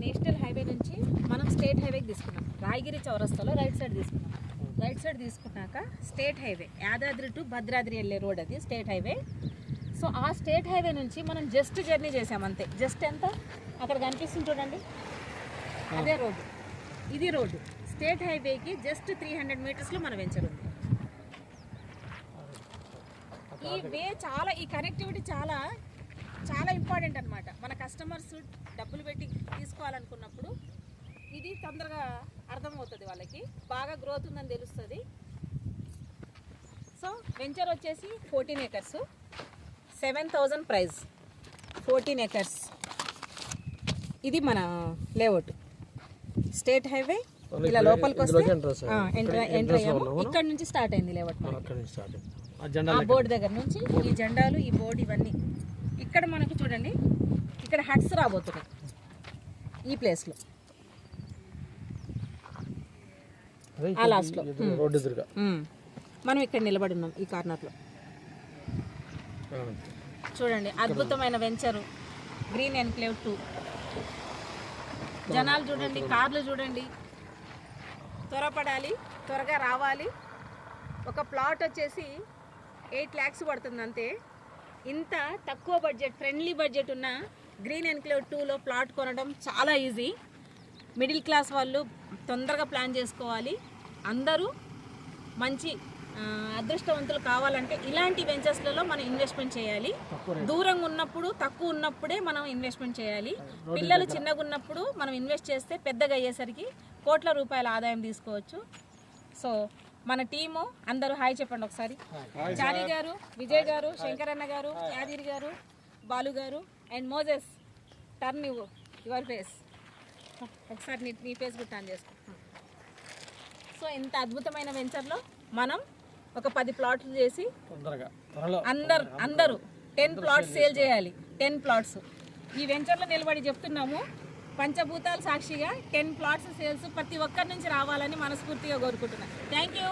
National highway నుంచి మనం state హైవేకి తీసుకున్నాం. రాయగిరి చౌరస్తాలో రైట్ సైడ్ తీసుకున్నాం. రైట్ సైడ్ తీసుకున్నాక state highway Yadadri to Bhadradri వెళ్ళే రోడ్ అది స్టేట్ హైవే. సో ఆ స్టేట్ హైవే నుంచి మనం జస్ట్ జర్నీ చేసాం అంతే. జస్ట్ ఎంత అక్కడ కనిపిస్తుంది చూడండి, అదే రోడ్డు. ఇది రోడ్డు స్టేట్ హైవేకి జస్ట్ 300 మీటర్స్లో మన వెంచర్ ఉంది. ఈ వే చాలా, ఈ కనెక్టివిటీ చాలా చాలా ఇంపార్టెంట్ అనమాట. మన కస్టమర్స్ డబ్బులు పెట్టి తీసుకోవాలనుకున్నప్పుడు ఇది తొందరగా అర్థమవుతుంది, వాళ్ళకి బాగా గ్రోత్ ఉందని తెలుస్తుంది. సో వెంచర్ వచ్చేసి 14 acres, 7,000 ప్రైస్. 14 acres. ఇది మన లేఅవుట్ స్టేట్ హైవే. ఇలా లోపలికి వస్తే ఎంటర్ అయ్యాము. ఇక్కడ నుంచి స్టార్ట్ అయింది లేఅవుట్. ఆ బోర్డు దగ్గర నుంచి ఈ జెండాలు, ఈ బోర్డు, ఇవన్నీ ఇక్కడ మనకు చూడండి. ఇక్కడ హట్స్ రాబోతున్నాయి ఈ ప్లేస్లో, ఆ లాస్ట్లో. మనం ఇక్కడ నిలబడి ఉన్నాం ఈ కార్నర్లో. చూడండి అద్భుతమైన వెంచరు, గ్రీన్ ఎన్క్లేవ్ 2. జనాలు చూడండి, కార్లు చూడండి. త్వరపడాలి, త్వరగా రావాలి. ఒక ప్లాట్ వచ్చేసి 8 lakhs పడుతుంది అంతే. ఇంత తక్కువ బడ్జెట్, ఫ్రెండ్లీ బడ్జెట్ ఉన్న గ్రీన్ ఎన్క్లేవ్ 2లో ప్లాట్ కొనడం చాలా ఈజీ. మిడిల్ క్లాస్ వాళ్ళు తొందరగా ప్లాన్ చేసుకోవాలి. అందరూ మంచి అదృష్టవంతులు కావాలంటే ఇలాంటి వెంచర్స్లలో మనం ఇన్వెస్ట్మెంట్ చేయాలి. దూరంగా ఉన్నప్పుడు, తక్కువ ఉన్నప్పుడే మనం ఇన్వెస్ట్మెంట్ చేయాలి. పిల్లలు చిన్నగా ఉన్నప్పుడు మనం ఇన్వెస్ట్ చేస్తే పెద్దగా అయ్యేసరికి కోట్ల రూపాయల ఆదాయం తీసుకోవచ్చు. సో మన టీము అందరూ హాయ్ చెప్పండి ఒకసారి. చారి గారు, విజయ్ గారు, శంకరన్న గారు, యాదిరి గారు, బాలు గారు and Moses. Turn your face ఒకసారి, నీ ఫేస్ కూడా టర్న్ చేసుకో. సో ఇంత అద్భుతమైన వెంచర్లో మనం ఒక 10 ప్లాట్లు చేసి అందరూ 10 ప్లాట్స్ సేల్ చేయాలి. 10 ప్లాట్స్ ఈ వెంచర్లో నిలబడి చెప్తున్నాము. పంచభూతాల సాక్షిగా 10 ప్లాట్స్ సేల్స్ ప్రతి ఒక్కరి నుంచి రావాలని మనస్ఫూర్తిగా కోరుకుంటున్నాను. Thank you.